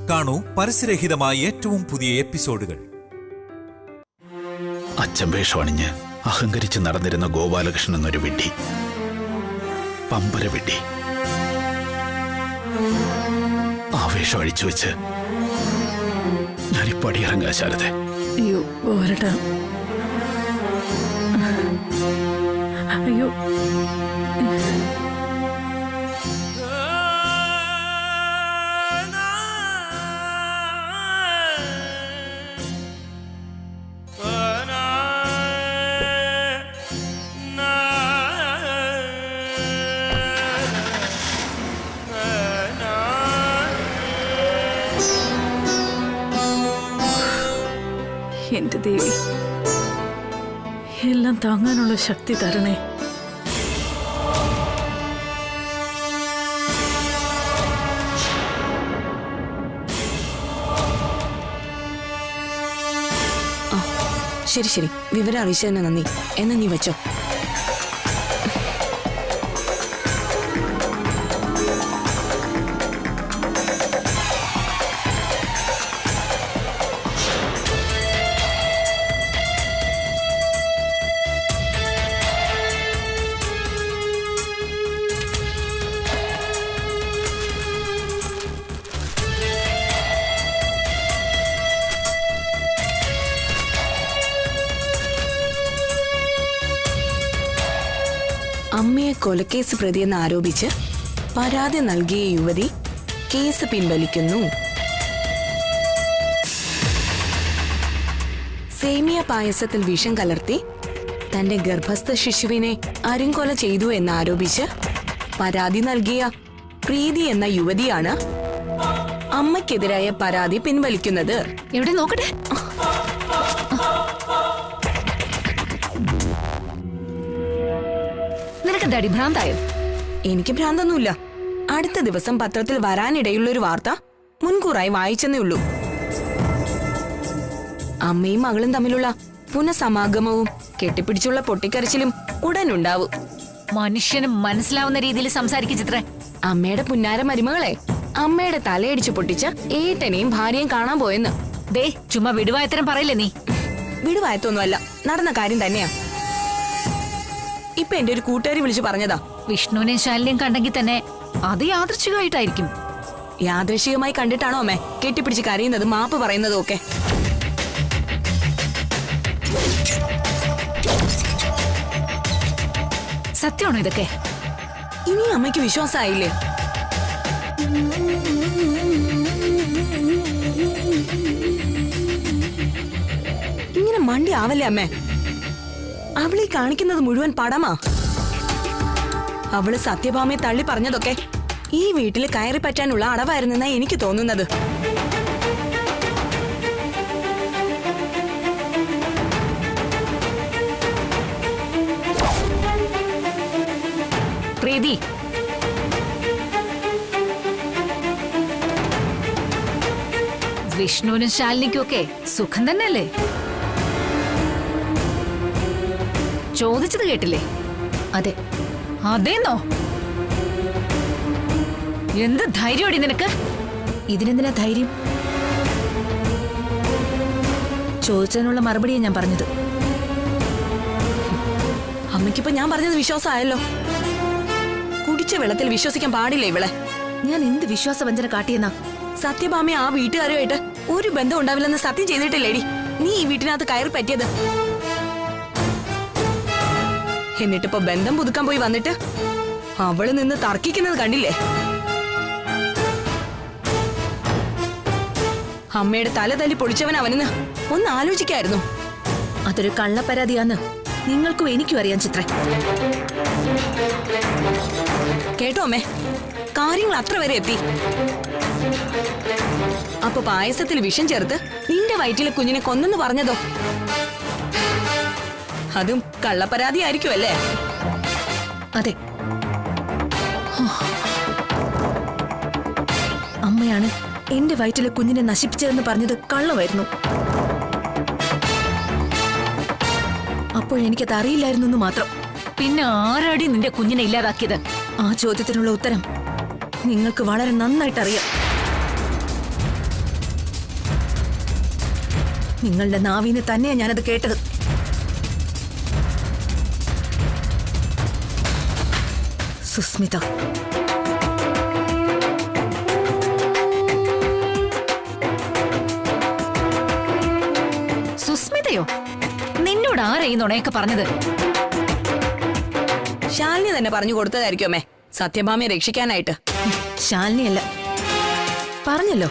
കാണൂ പരസ്യരഹിതമായ ഏറ്റവും പുതിയ എപ്പിസോഡുകൾ. അച്ഛൻ വേഷമണിഞ്ഞ് അഹങ്കരിച്ച് നടന്നിരുന്ന ഗോപാലകൃഷ്ണൻ എന്നൊരു വിഡ്ഢി, പമ്പര വിഡ്ഢി. ആ വേഷം അഴിച്ചു വെച്ച് ഞാനിപ്പോ അടിയിറങ്ങാ ശാരദ. അയ്യോ പോരട്ടാ, അയ്യോ എന്റെ ദേവി, എല്ലാം താങ്ങാനുള്ള ശക്തി തരണേ. ശരി ശരി, വിവരം അറിയിച്ചതിന് നന്ദി. എന്നാ നീ വെച്ചോ. അമ്മയെ കൊലക്കേസ് പ്രതിയെന്ന് ആരോപിച്ച് പരാതി നൽകിയ യുവതി കേസ് പിൻവലിക്കുന്നു. സേമിയ പായസത്തിൽ വിഷം കലർത്തി തന്റെ ഗർഭസ്ഥ ശിശുവിനെ അരിങ്കൊല ചെയ്തു എന്നാരോപിച്ച് പരാതി നൽകിയ പ്രീതി എന്ന യുവതിയാണ് അമ്മയ്ക്കെതിരായ പരാതി പിൻവലിക്കുന്നത്. എവിടെ നോക്കട്ടെ. നിനക്കെന്താടി ഭ്രാന്തായോ? എനിക്ക് ഭ്രാന്തൊന്നുമില്ല. അടുത്ത ദിവസം പത്രത്തിൽ വരാനിടയുള്ളൊരു വാർത്ത മുൻകൂറായി വായിച്ചെന്നേ ഉള്ളൂ. അമ്മയും മകളും തമ്മിലുള്ള പുനഃസമാഗമവും കെട്ടിപ്പിടിച്ചുള്ള പൊട്ടിക്കരച്ചിലും ഉടനുണ്ടാവും. മനുഷ്യന് മനസ്സിലാവുന്ന രീതിയിൽ സംസാരിക്കും ചിത്രേ. അമ്മയുടെ പുന്നാര മരുമകളെ അമ്മയുടെ തലയടിച്ചു പൊട്ടിച്ച ഏട്ടനെയും ഭാര്യയും കാണാൻ പോയെന്ന്. ദേ ചുമ്മാ വിടുവായത്തരം പറയില്ലേ നീ. വിടുവായത്തൊന്നുമല്ല, നടന്ന കാര്യം തന്നെയാ. ഇപ്പൊ എന്റെ ഒരു കൂട്ടുകാരി വിളിച്ചു പറഞ്ഞതാ. വിഷ്ണുവിനെയും ശാലിനെയും കണ്ടെങ്കിൽ തന്നെ അത് യാദൃച്ഛികമായിട്ടായിരിക്കും. യാദൃശികമായി കണ്ടിട്ടാണോ അമ്മേ കെട്ടിപ്പിടിച്ച് കരയുന്നതും മാപ്പ് പറയുന്നതും ഒക്കെ? സത്യമാണോ ഇതൊക്കെ? ഇനി അമ്മയ്ക്ക് വിശ്വാസമായില്ലേ? ഇങ്ങനെ മണ്ടി ആവല്ലേ അമ്മേ. അവളീ കാണിക്കുന്നത് മുഴുവൻ പടമാ. അവള് സത്യഭാമയെ തള്ളി പറഞ്ഞതൊക്കെ ഈ വീട്ടിൽ കയറി പറ്റാനുള്ള അടവായിരുന്നെന്നാ എനിക്ക് തോന്നുന്നത്. പ്രീതി, വിഷ്ണുവിനും ശാലിനിക്കും ഒക്കെ സുഖം തന്നെയല്ലേ? ചോദിച്ചത് കേട്ടില്ലേ? അതെ. അതേന്നോ? എന്ത് ധൈര്യമാടി നിനക്ക്? ഇതിനെന്തിനാ ധൈര്യം? ചോദിച്ചതിനുള്ള മറുപടിയാ ഞാൻ പറഞ്ഞത്. അമ്മയ്ക്കിപ്പോ ഞാൻ പറഞ്ഞത് വിശ്വാസമായല്ലോ. കുടിച്ച വെള്ളത്തിൽ വിശ്വസിക്കാൻ പാടില്ല ഇവളെ. ഞാൻ എന്ത് വിശ്വാസവഞ്ചന കാട്ടിയെന്നാ? സത്യഭാമ ആ വീട്ടുകാരുമായിട്ട് ഒരു ബന്ധം ഉണ്ടാവില്ലെന്ന് സത്യം ചെയ്തിട്ടില്ലേടി നീ ഈ വീട്ടിനകത്ത് കയറി പറ്റിയത്? എന്നിട്ടിപ്പോ ബന്ധം പുതുക്കാൻ പോയി വന്നിട്ട് അവള് നിന്ന് തർക്കിക്കുന്നത് കണ്ടില്ലേ? അമ്മയുടെ തല തല്ലി പൊളിച്ചവൻ അവനെന്ന് ഒന്ന് ആലോചിക്കായിരുന്നു. അതൊരു കള്ളപ്പരാതിയാന്ന് നിങ്ങൾക്കും എനിക്കും അറിയാൻ ചിത്ര. കേട്ടോ അമ്മേ, കാര്യങ്ങൾ അത്ര വരെ എത്തി. അപ്പൊ പായസത്തിൽ വിഷം ചേർത്ത് നിന്റെ വയറ്റിലെ കുഞ്ഞിനെ കൊന്നെന്ന് പറഞ്ഞതോ? അതും കള്ളപ്പരാതി ആയിരിക്കുമല്ലേ? അതെ, അമ്മയാണ് എന്റെ വയറ്റിലെ കുഞ്ഞിനെ നശിപ്പിച്ചതെന്ന് പറഞ്ഞത് കള്ളമായിരുന്നു. അപ്പോഴെനിക്കത് അറിയില്ലായിരുന്നു മാത്രം. പിന്നെ ആരാടി നിന്റെ കുഞ്ഞിനെ ഇല്ലാതാക്കിയത്? ആ ചോദ്യത്തിനുള്ള ഉത്തരം നിങ്ങൾക്ക് വളരെ നന്നായിട്ടറിയാം. നിങ്ങളുടെ നാവിന്ന് തന്നെയാ ഞാനത് കേട്ടത്. സുസ്മിത, സുസ്മിതയോ? നിന്നോട് ആരാ ഈ നുണയൊക്കെ പറഞ്ഞത്? ശാലിനി തന്നെ പറഞ്ഞു കൊടുത്തതായിരിക്കും അമ്മേ, സത്യഭാമയെ രക്ഷിക്കാനായിട്ട്. ശാലിനിയല്ല, പറഞ്ഞല്ലോ,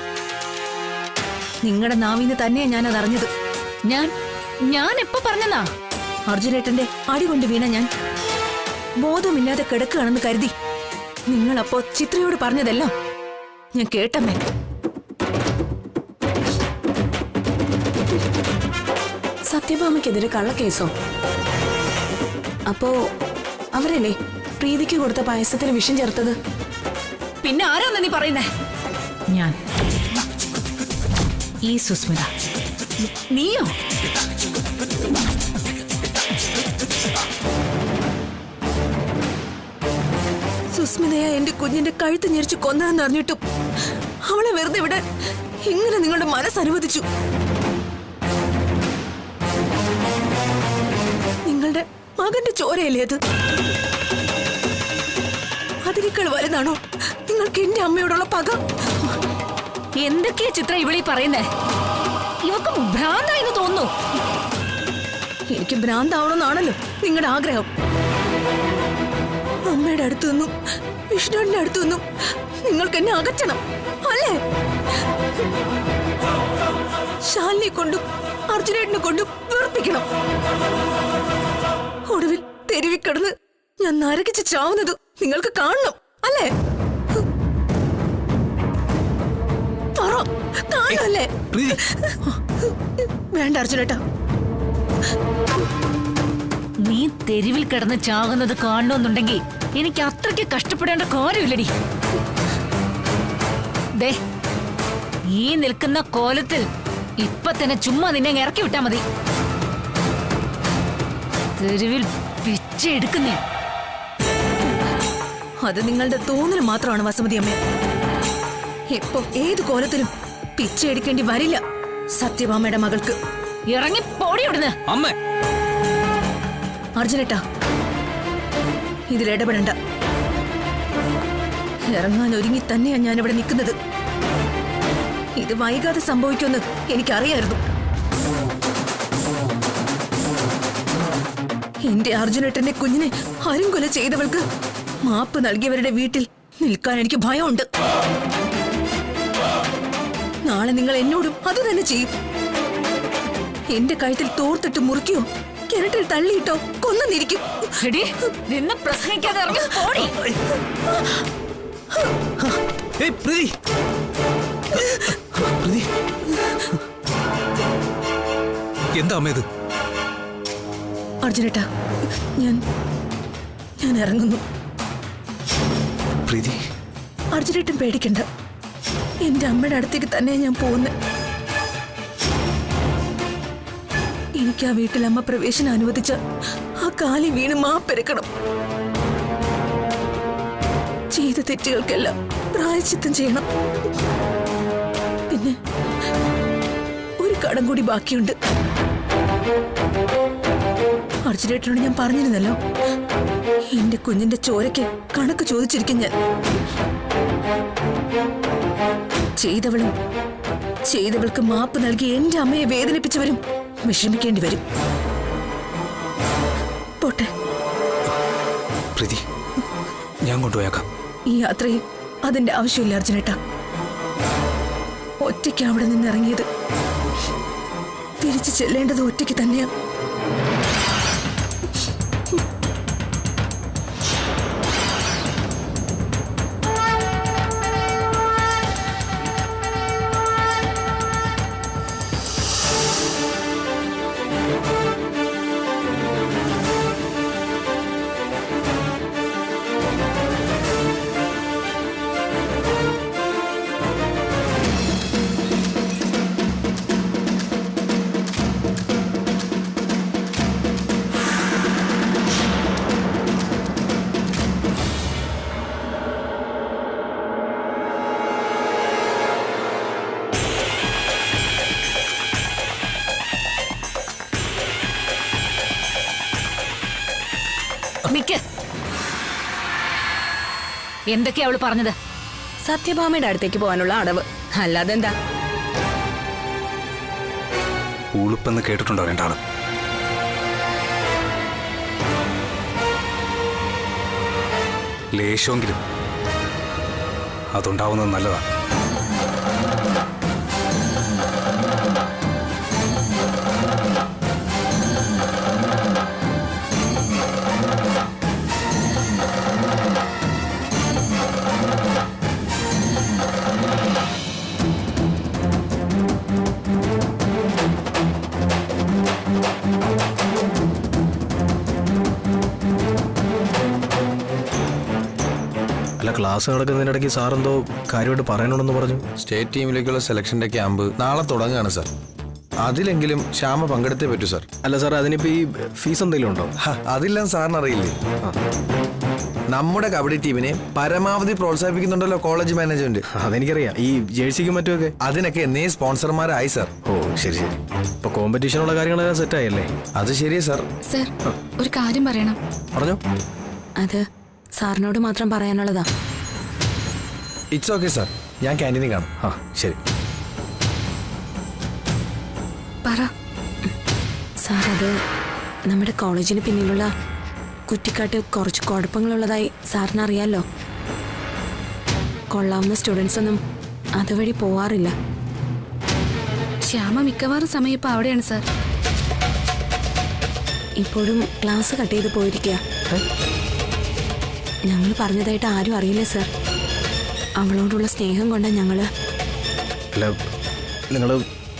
നിങ്ങളുടെ നാവിന്ന് തന്നെയാ ഞാനത് അറിഞ്ഞത്. ഞാൻ എപ്പോ പറഞ്ഞെന്നാ? അർജുനേട്ടന്റെ അടി കൊണ്ട് വീണ ഞാൻ ബോധമില്ലാതെ കിടക്കുകയാണെന്ന് കരുതി നിങ്ങളപ്പോ ചിത്രയോട് പറഞ്ഞതെല്ലാം ഞാൻ കേട്ടമ്മേ. സത്യഭാമയ്ക്കെതിരെ കള്ളക്കേസോ? അപ്പോ അവരല്ലേ പ്രീതിക്ക് കൊടുത്ത പായസത്തിന് വിഷം ചേർത്തത്? പിന്നെ ആരാന്ന് നീ പറയുന്നേ? ഞാൻ, ഈ സുസ്മിത. നീയോ? സുസ്മിതയെ എന്റെ കുഞ്ഞിന്റെ കഴുത്ത് ഞെരിച്ച് കൊന്നതെന്ന് അറിഞ്ഞിട്ടും അവളെ വെറുതെ ഇവിടെ ഇങ്ങനെ നിങ്ങളുടെ മനസ്സ് അനുവദിച്ചു. നിങ്ങളുടെ മകന്റെ ചോരയല്ലേ അത്? അതിനേക്കാൾ വലുതാണോ നിങ്ങൾക്ക് എന്റെ അമ്മയോടുള്ള പക? എന്തൊക്കെയാ ചിത്ര ഇവളീ പറയുന്നേ? ഇവക്ക് ഭ്രാന്തായെന്ന് തോന്നുന്നു. എനിക്ക് ഭ്രാന്താവണമെന്നാണല്ലോ നിങ്ങളുടെ ആഗ്രഹം. അമ്മയുടെ അടുത്തു നിന്നും വിഷ്ണുവിന്റെ അടുത്തു നിന്നും നിങ്ങൾക്ക് എന്നെ അകറ്റണം അല്ലേ? ശാലിനെ കൊണ്ടും അർജുനേട്ടനെ കൊണ്ടും വെറുപ്പിക്കണം. ഒടുവിൽ തെരുവിൽ കിടന്ന് ഞാൻ നരകിച്ച് ചാവുന്നത് നിങ്ങൾക്ക് കാണണം അല്ലേ? പറ, കാണല്ലേ? വേണ്ട അർജുനേട്ടാ, നീ തെരുവിൽ കിടന്ന് ചാകുന്നത് കാണണമെന്നുണ്ടെങ്കിൽ എനിക്ക് അത്രയ്ക്ക് കഷ്ടപ്പെടേണ്ട കാര്യമില്ലടി. ദേ, ഈ നിൽക്കുന്ന കോലത്തിൽ ഇപ്പൊ തന്നെ ചുമ്മാ നിന്നെ ഇറക്കി വിട്ടാ മതി. തെരുവിൽ പിച്ചെടുക്കുന്നേ. അത് നിങ്ങളുടെ തോന്നൽ മാത്രമാണ് വസുമതി അമ്മ. എപ്പോ ഏത് കോലത്തിലും പിച്ചെടുക്കേണ്ടി വരില്ല സത്യഭാമയുടെ മകൾക്ക്. ഇറങ്ങി പോടി ഇവിടുന്ന്. അമ്മ, അർജുനേട്ടാ, ഇതിലിടപെടണ്ട. ഇറങ്ങാൻ ഒരുങ്ങി തന്നെയാ ഞാനിവിടെ നിൽക്കുന്നത്. ഇത് വൈകാതെ സംഭവിക്കുമെന്ന് എനിക്കറിയായിരുന്നു. എന്റെ അർജുനേട്ടന്റെ കുഞ്ഞിനെ അരുംകൊല ചെയ്തവൾക്ക് മാപ്പ് നൽകിയവരുടെ വീട്ടിൽ നിൽക്കാൻ എനിക്ക് ഭയമുണ്ട്. നാളെ നിങ്ങൾ എന്നോടും അത് തന്നെ ചെയ്യും. എന്റെ കഴുത്തിൽ തോർത്തിട്ട് മുറിക്കോ കിണറ്റിൽ തള്ളിയിട്ടോ കൊന്നിരിക്കും. നിന്ന് പ്രസംഗിക്കാതെ ഇറങ്ങി പോടി. എന്താ അമ്മ ഇത്? അർജുനേട്ടാ, ഞാൻ ഇറങ്ങുന്നു. പ്രീതി, അർജുനേട്ടൻ പേടിക്കണ്ട. എന്റെ അമ്മയുടെ അടുത്തേക്ക് തന്നെ ഞാൻ പോകുന്നത്. എനിക്ക് ആ വീട്ടിൽ അമ്മ പ്രവേശനം അനുവദിച്ച ആ കാലി വീണ് മാപ്പെരുക്കണം. ചെയ്ത തെറ്റുകൾക്കെല്ലാം പ്രായശ്ചിത്തം ചെയ്യണം. പിന്നെ ഒരു കടം കൂടി ബാക്കിയുണ്ട്. അർജുനേട്ടനോട് ഞാൻ പറഞ്ഞിരുന്നല്ലോ, എന്റെ കുഞ്ഞിന്റെ ചോരയ്ക്ക് കണക്ക് ചോദിച്ചിരിക്കും ഞാൻ. ചെയ്തവൾക്ക് മാപ്പ് നൽകി എന്റെ അമ്മയെ വേദനിപ്പിച്ചവരും വിഷമിക്കേണ്ടി വരും. പോട്ടെ പ്രീതി, ഞാൻ കൊണ്ടുപോയേക്കാം. ഈ യാത്രയിൽ അതിന്റെ ആവശ്യമില്ല അർജുനേട്ടാ. ഒറ്റയ്ക്ക് അവിടെ നിന്ന് ഇറങ്ങിയത് തിരിച്ചു ചെല്ലേണ്ടത് ഒറ്റയ്ക്ക് തന്നെയാ. നിക്ക്. എന്തൊക്കെയാ അവള് പറഞ്ഞത്? സത്യഭാമയുടെ അടുത്തേക്ക് പോകാനുള്ള അടവ്, അല്ലാതെന്താ? ഊളുപ്പെന്ന് കേട്ടിട്ടുണ്ടോ രണ്ടാളും? ലേശമെങ്കിലും അതുണ്ടാവുന്നത് നല്ലതാണ്. അല്ല, ക്ലാസ് നടക്കുന്നതിനിടയ്ക്ക് സാർ എന്തോ കാര്യമായിട്ട് പറയാനുണ്ടെന്ന് പറഞ്ഞു. സ്റ്റേറ്റ് ടീമിലേക്കുള്ള സെലക്ഷന്റെ ക്യാമ്പ് നാളെ തുടങ്ങുകയാണ് സാർ. അതിലെങ്കിലും ശ്യാമ പങ്കെടുത്തേ പറ്റൂ സാർ. അല്ല സാർ, അതിനിപ്പോ ഈ ഫീസ് എന്തെങ്കിലും ഉണ്ടോ? അതെല്ലാം സാറിന് അറിയില്ലേ? നമ്മുടെ കബഡി ടീമിനെ പരമാവധി പ്രോത്സാഹിപ്പിക്കുന്നുണ്ടല്ലോ കോളേജ് മാനേജ്മെന്റ്. അതെനിക്കറിയാം. ഈ ജേഴ്സിക്കും മറ്റുമൊക്കെ അതിനൊക്കെ എന്നേ സ്പോൺസർമാരായി സാർ. ഓ ശരി ശരി. ഇപ്പൊ കോമ്പറ്റീഷനുള്ള കാര്യങ്ങളെല്ലാം സെറ്റായല്ലേ? അത് ശരിയാ സാർ. സർ, ഒരു കാര്യം പറയണം. പറഞ്ഞോ. അത് സാറിനോട് മാത്രം പറയാനുള്ളതാ. ഇറ്റ്സ് ഓക്കെ സാർ, ഞാൻ ക്യാൻറ്റീനിൽ കാണും. ആ ശരി. പറ. സാർ, അത് നമ്മുടെ കോളേജിന് പിന്നിലുള്ള കുറ്റിക്കാട്ട് കുറച്ച് കുഴപ്പങ്ങളുള്ളതായി സാറിന് അറിയാലോ. കൊള്ളാവുന്ന സ്റ്റുഡൻസ് ഒന്നും അതുവഴി പോവാറില്ല. ശ്യാമ മിക്കവാറും സമയം ഇപ്പൊ അവിടെയാണ് സർ. ഇപ്പോഴും ക്ലാസ് കട്ട് ചെയ്ത് പോയിരിക്കുക. ഞങ്ങൾ പറഞ്ഞതായിട്ട് ആരും അറിയില്ല സർ. അവളോടുള്ള സ്നേഹം കൊണ്ട് ഞങ്ങള്. അല്ല,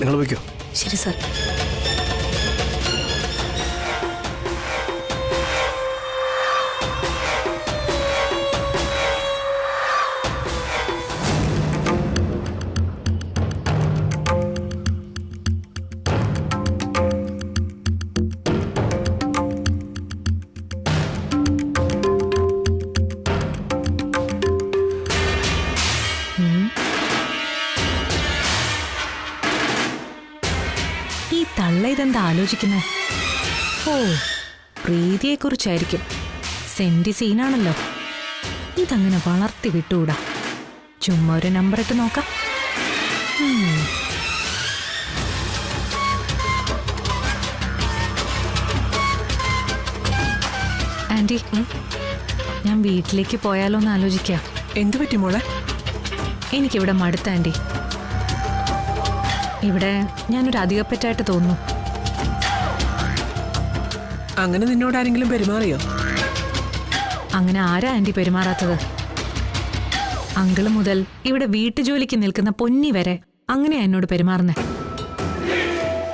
നിങ്ങൾ വയ്ക്കോ. ശരി സർ. ഈ തള്ള ഇതെന്താ ആലോചിക്കുന്നേ? ഓ, പ്രീതിയെക്കുറിച്ചായിരിക്കും. സെന്റി സീനാണല്ലോ. ഇതങ്ങനെ വളർത്തി വിട്ടുകൂടാ. ചുമ്മാ ഒരു നമ്പർ ഇട്ട് നോക്കാം. ആന്റി, ഞാൻ വീട്ടിലേക്ക് പോയാലോ എന്ന് ആലോചിക്കാം. എന്തു പറ്റി മോളെ? എനിക്കിവിടെ മടുത്ത ആന്റി. ഇവിടെ ഞാനൊരു അധികപ്പറ്റായിട്ട് തോന്നുന്നു. അങ്ങനെ നിന്നോട് ആരെങ്കിലും പെരുമാറിയോ? അങ്ങനെ ആരാ ആന്റി പെരുമാറാത്തത്? അങ്കിള് മുതൽ ഇവിടെ വീട്ടുജോലിക്ക് നിൽക്കുന്ന പൊന്നി വരെ അങ്ങനെയാ എന്നോട് പെരുമാറുന്നേ.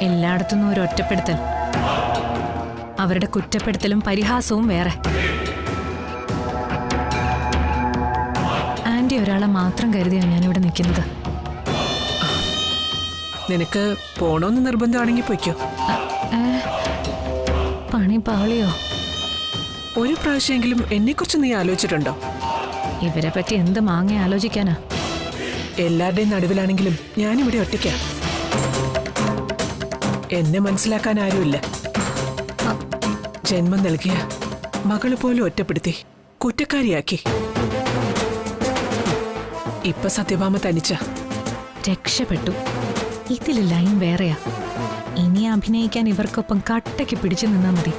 എല്ലായിടത്തുനിന്നും ഒരു ഒറ്റപ്പെടുത്തൽ. അവരുടെ കുറ്റപ്പെടുത്തലും പരിഹാസവും വേറെ. ആന്റി ഒരാളെ മാത്രം കരുതിയാണ് ഞാനിവിടെ നിൽക്കുന്നത്. നിനക്ക് പോണോന്ന് നിർബന്ധമാണെങ്കിൽ പൊയ്ക്കോ. പണി പാളിയോ? ഒരു പ്രാവശ്യമെങ്കിലും എന്നെക്കുറിച്ച് നീ ആലോചിച്ചിട്ടുണ്ടോ? ഇവരെ പറ്റി എന്ത് മാങ്ങ ആലോചിക്കാനാ? എല്ലാവരുടെയും നടുവിലാണെങ്കിലും ഞാനിവിടെ ഒറ്റയ്ക്കാ. എന്നെ മനസ്സിലാക്കാൻ ആരുമില്ല. ജന്മം നൽകിയ മകള് പോലും ഒറ്റപ്പെടുത്തി കുറ്റക്കാരിയാക്കി. ഇപ്പൊ സത്യഭാമ തനിച്ച. രക്ഷപ്പെട്ടു. ഇതിൽ ലൈൻ വേറെയാ. ഇനി അഭിനയിക്കാൻ ഇവർക്കൊപ്പം കട്ടയ്ക്ക് പിടിച്ചു നിന്നാ മതി.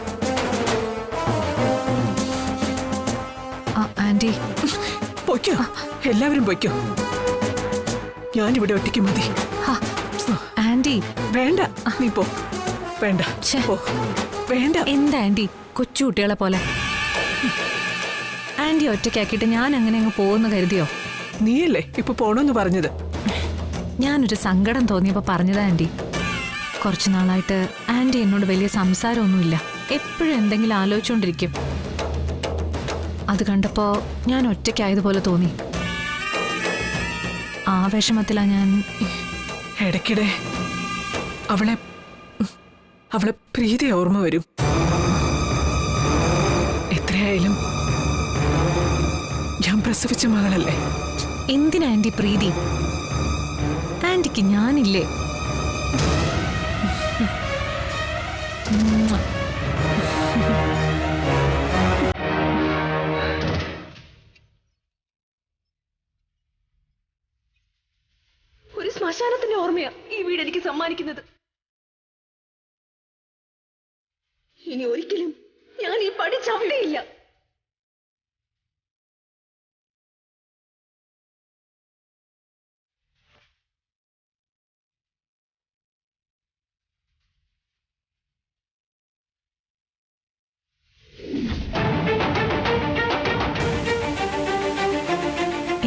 ആന്റി, പൊയ്ക്കോ, എല്ലാവരും പൊയ്ക്കോ. ഞാനിവിടെ ഒറ്റയ്ക്ക് മതി. ആന്റി വേണ്ട, നീ പോ. വേണ്ട, പോ. വേണ്ട. എന്താ ആന്റി കൊച്ചുകുട്ടികളെ പോലെ? ആന്റി ഒറ്റയ്ക്കാക്കിയിട്ട് ഞാൻ അങ്ങനെ അങ്ങ് പോകുന്നു കരുതിയോ? നീയല്ലേ ഇപ്പൊ പോണോന്ന് പറഞ്ഞത്? ഞാനൊരു സങ്കടം തോന്നിയപ്പോ പറഞ്ഞതാ ആന്റി. കുറച്ചു നാളായിട്ട് ആന്റി എന്നോട് വലിയ സംസാരമൊന്നുമില്ല. എപ്പോഴും എന്തെങ്കിലും ആലോചിച്ചുകൊണ്ടിരിക്കും. അത് കണ്ടപ്പോ ഞാൻ ഒറ്റയ്ക്കായതുപോലെ തോന്നി. ആ വിഷമത്തിലാ ഞാൻ. ഇടയ്ക്കിടെ അവളെ പ്രീതി ഓർമ്മ വരും. എത്രയായാലും ഞാൻ പ്രസവിച്ച മകളല്ലേ. എന്തിനാ ആന്റി പ്രീതി? ആന്റിക്ക് ഞാനില്ലേ? ശ്മശാനത്തിന്റെ ഓർമ്മയാ ഈ വീട് എനിക്ക് സമ്മാനിക്കുന്നത്. ഇനി ഒരിക്കലും ഞാൻ ഈ പടി ചവിട്ടിയില്ല.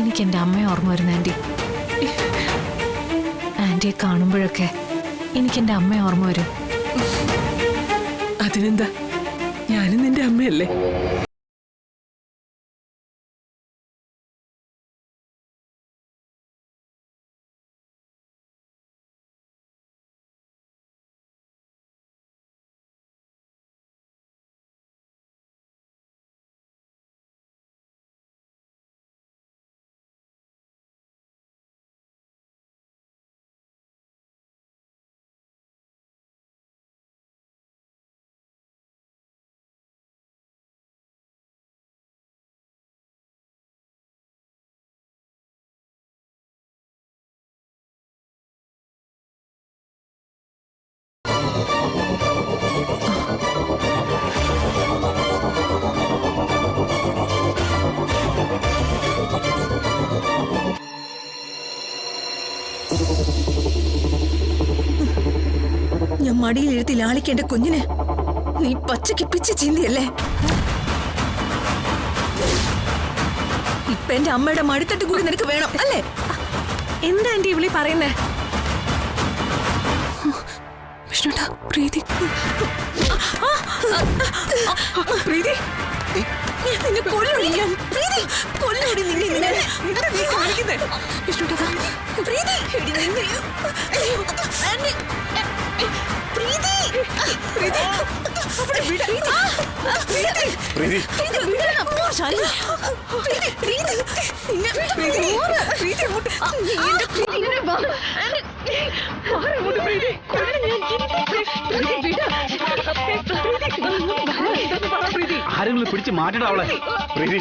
എനിക്ക് എൻ്റെ അമ്മയെ ഓർമ്മ വരുന്ന ആൻറ്റി. ആൻറ്റിയെ കാണുമ്പോഴൊക്കെ എനിക്ക് എൻ്റെ അമ്മയെ ഓർമ്മ വരും. അതിനെന്താ, ഞാനും നിന്റെ അമ്മയല്ലേ? ഞാൻ മടിയിലെഴുത്തി ലാളിക്കേണ്ട കുഞ്ഞിനെ നീ പച്ചയ്ക്ക് പിച്ച് ചീന്തിയല്ലേ? ഇപ്പൊ എന്റെ അമ്മയുടെ മടിത്തട്ട് കൂടി നിനക്ക് വേണം അല്ലേ? എന്താ ആൻറ്റി ഇവിളി പറയുന്നേ? വിഷ്ണുട്ടാ, പ്രീതി പ്രീതി നിന്നെ കൊല്ലുടി ഞാൻ. പ്രീതി കൊല്ലുടി നിന്നെ. എന്താ നീ കാണിക്കുന്നേ? വിഷ്ണുട്ടാ പ്രീതി പ്രീതി പ്രീതി അവിടെ വിട. പ്രീതി പ്രീതി ആരെങ്കിലും പിടിച്ച് മാറ്റണം അവളെ. പ്രീതി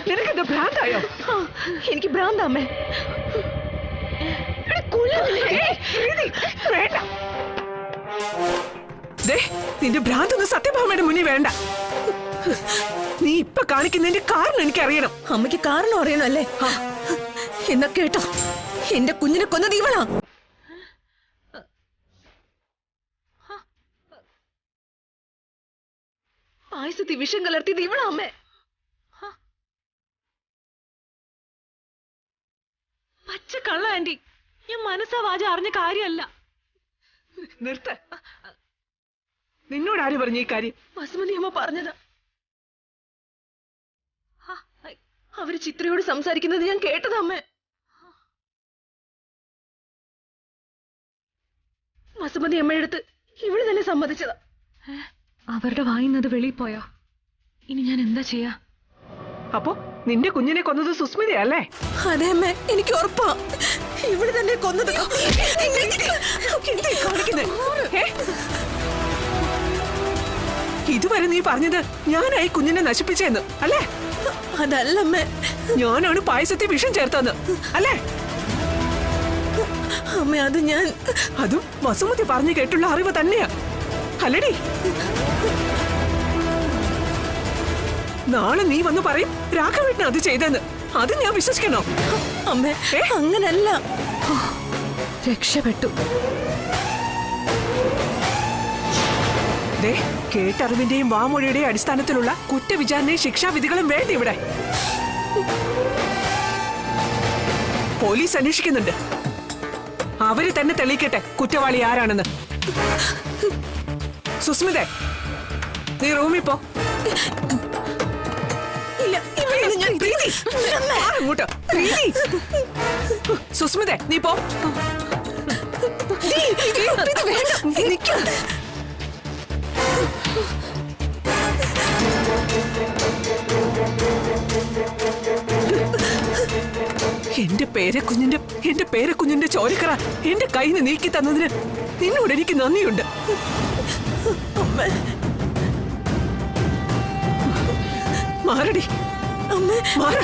നിനക്കെന്താ ഭ്രാന്തായോ? എനിക്ക് ഭ്രാന്താമ്മേ. വേണ്ട, നിന്റെ ഭ്രാന്തൊന്നും സത്യഭാമയുടെ മുന്നിൽ വേണ്ട. നീ ഇപ്പൊ കാണിക്കുന്നതിന്റെ കാരണം എനിക്കറിയണം. അമ്മയ്ക്ക് കാരണം അറിയണല്ലേ? എന്നാ കേട്ടോ, എന്റെ കുഞ്ഞിനെ കൊന്നത് ഇവളാ. പായസത്തിൽ വിഷം കലർത്തിയത് ഇവളാ അമ്മേ. പച്ച കള്ള ആന്റി, ഞാൻ മനസ്സാ വാച അറിഞ്ഞ കാര്യമല്ല. നിർത്ത. നിന്നോട് ആര് പറഞ്ഞു ഈ കാര്യം? വസുമതി അമ്മ പറഞ്ഞതാ. അവര് ചിത്രയോട് സംസാരിക്കുന്നത് ഞാൻ കേട്ടതാ അമ്മേ. വസുമതി അമ്മയുടെ അടുത്ത് ഇവള് തന്നെ സമ്മതിച്ചതാ. അവരുടെ വായിന്നത് വെളിയിൽ പോയോ? ഇനി ഞാൻ എന്താ ചെയ്യാ? അപ്പോ നിന്റെ കുഞ്ഞിനെ കൊന്നത് സുസ്മിതയല്ലേ? അതെ അമ്മേ, എനിക്ക് ഉറപ്പാ. ഇവള് തന്നെ കൊന്നത്. ഇതുവരെ നീ പറഞ്ഞത് ഞാനായി കുഞ്ഞിനെ നശിപ്പിച്ചെന്ന് അല്ലേ? അതല്ലമ്മേ, ഞാനാണ് പായസത്തിൽ വിഷം ചേർത്തത് അല്ലേ? അമ്മ അത് ഞാൻ, അതും വസുമതി പറഞ്ഞു കേട്ടുള്ള അറിവ് തന്നെയാ അല്ലടി? നാളെ നീ വന്ന് പറയും രാഘവേട്ടൻ അത് ചെയ്തെന്ന്. അത് ഞാൻ വിശ്വസിക്കണോ? അമ്മേ അങ്ങനല്ല. രക്ഷപ്പെട്ടു. കേട്ടറിവിന്റെയും വാമൊഴിയുടെയും അടിസ്ഥാനത്തിലുള്ള കുറ്റവിചാരണയും ശിക്ഷാവിധികളും വേണ്ട ഇവിടെ. പോലീസ് അന്വേഷിക്കുന്നുണ്ട്. അവര് തന്നെ തെളിയിക്കട്ടെ കുറ്റവാളി ആരാണെന്ന്. സുസ്മിതേ, നീ റൂമിൽ പോ. സുസ്മിതേ, നീ പോ. എന്റെ പേരക്കുഞ്ഞിന്റെ ചോരക്കറ എന്റെ കയ്യിൽ നിന്ന് നീക്കി തന്നതിന് നിന്നോട് എനിക്ക് നന്ദിയുണ്ട്. അമ്മ മാറടി, അമ്മ മാറ.